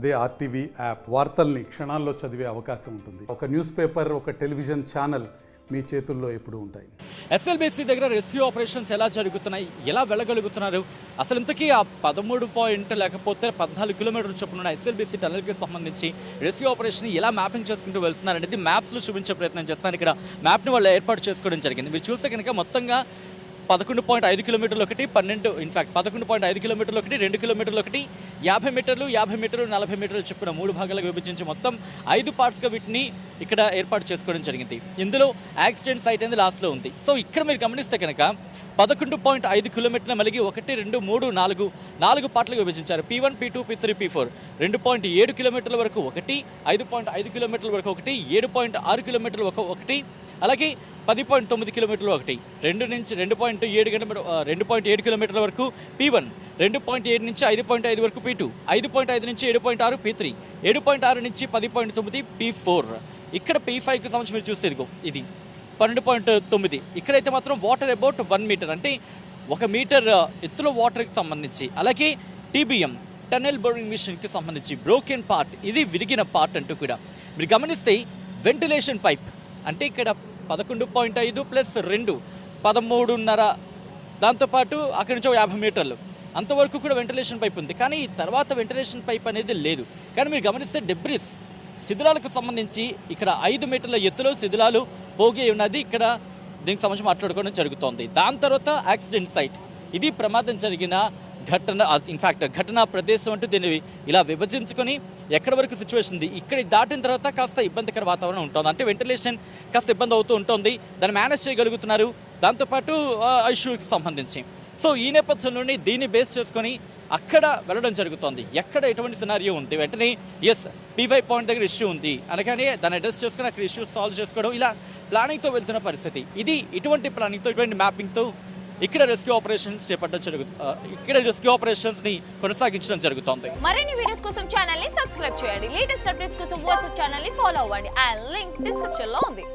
అదే RTV app వార్తల్ని క్షణాల్లో చదివే అవకాశం ఉంటుంది. ఒక న్యూస్ పేపర్, ఒక టెలివిజన్ ఛానల్ మీ చేతుల్లో ఎప్పుడూ ఉంటాయి. ఎస్ఎల్బీసీ దగ్గర రెస్క్యూ ఆపరేషన్స్ ఎలా జరుగుతున్నాయి, ఎలా వెళ్ళగలుగుతున్నారు, అసలు ఇంతకీ ఆ 13 లేకపోతే 14 కిలోమీటర్ల చొప్పున ఎస్ఎల్బీసీ టనల్కి సంబంధించి రెస్క్యూ ఆపరేషన్ ఎలా మ్యాపింగ్ చేసుకుంటూ వెళ్తున్నారు అనేది మ్యాప్స్లో చూపించే ప్రయత్నం చేస్తాను. ఇక్కడ మ్యాప్ని వాళ్ళు ఏర్పాటు చేసుకోవడం జరిగింది. మీరు చూస్తే కనుక మొత్తంగా 11.5 కిలోమీటర్లు ఒకటి, 11.5 కిలోమీటర్లు ఒకటి, 2 కిలోమీటర్లు ఒకటి, 50 మీటర్లు, 40 మీటర్లు చొప్పున 3 భాగాలుగా విభజించి మొత్తం 5 పార్ట్స్గా వీటిని ఇక్కడ ఏర్పాటు చేసుకోవడం జరిగింది. ఇందులో యాక్సిడెంట్ సైట్ అనేది లాస్ట్లో ఉంది. సో ఇక్కడ మీరు గమనిస్తే కనుక 11.5 కిలోమీటర్ల మలిగి 1, 2, 3, 4 పార్ట్లుగా విభజించారు. P1, P2, P3, P4. 2.7 కిలోమీటర్ల వరకు ఒకటి, 5.5 కిలోమీటర్ల వరకు ఒకటి, 7.6 కిలోమీటర్ల ఒకటి, అలాగే 10.9 కిలోమీటర్లు ఒకటి, 2.7 కిలోమీటర్ల వరకు P1, 2.7 నుంచి 5.5 వరకు P2, 5.5 నుంచి 7.6 P3, 7.6 నుంచి 10.9 P4. ఇక్కడ P5కి సంబంధించి మీరు చూస్తే ఇది 12.9. ఇక్కడైతే మాత్రం వాటర్ అబౌట్ 1 మీటర్, అంటే 1 మీటర్ ఎత్తులో వాటర్కి సంబంధించి, అలాగే TBM టనెల్ బోరింగ్ మిషన్కి సంబంధించి బ్రోకెన్ పార్ట్, ఇది విరిగిన పార్ట్ అంటూ కూడా మీరు గమనిస్తే వెంటిలేషన్ పైప్, అంటే ఇక్కడ 11.5 ప్లస్ 2 13.5, దాంతోపాటు అక్కడి నుంచి 50 మీటర్లు అంతవరకు కూడా వెంటిలేషన్ పైప్ ఉంది. కానీ తర్వాత వెంటిలేషన్ పైప్ అనేది లేదు. కానీ మీరు గమనిస్తే డెబ్రిస్ శిథిలాలకు సంబంధించి ఇక్కడ 5 మీటర్ల ఎత్తులో శిథిలాలు పోగి ఉన్నది. ఇక్కడ దీనికి సంబంధించి మాట్లాడుకోవడం జరుగుతోంది. దాని తర్వాత యాక్సిడెంట్ సైట్, ఇది ప్రమాదం జరిగిన ఘటనా ప్రదేశం అంటూ దీన్ని ఇలా విభజించుకొని ఎక్కడి వరకు సిచ్యువేషన్ ఉంది. ఇక్కడ దాటిన తర్వాత కాస్త ఇబ్బందికర వాతావరణం ఉంటుంది, అంటే వెంటిలేషన్ కాస్త ఇబ్బంది అవుతూ ఉంటుంది. దాన్ని మేనేజ్ చేయగలుగుతున్నారు, దాంతోపాటు ఇష్యూకి సంబంధించి. సో ఈ నేపథ్యంలోనే దీన్ని బేస్ చేసుకొని అక్కడ వెళ్ళడం జరుగుతోంది. ఎక్కడ ఎటువంటి సినారియో ఉంది, వెంటనే P5 పాయింట్ దగ్గర ఇష్యూ ఉంది అనగానే దాన్ని అడ్రస్ చేసుకుని అక్కడ ఇష్యూ సాల్వ్ చేసుకోవడం, ఇలా ప్లానింగ్తో వెళ్తున్న పరిస్థితి. ఇటువంటి ప్లానింగ్తో, ఇటువంటి మ్యాపింగ్తో ఇక్కడ రెస్క్యూ ఆపరేషన్స్ ని కొనసాగించడం జరుగుతోంది. మరిన్ని వీడియోస్ కోసం ఛానల్ ని సబ్స్క్రైబ్ చేయండి. లేటెస్ట్ అప్డేట్స్ కోసం వాట్సాప్ ఛానల్ ని ఫాలో అవ్వండి. ఆ లింక్ డిస్క్రిప్షన్ లో ఉంది.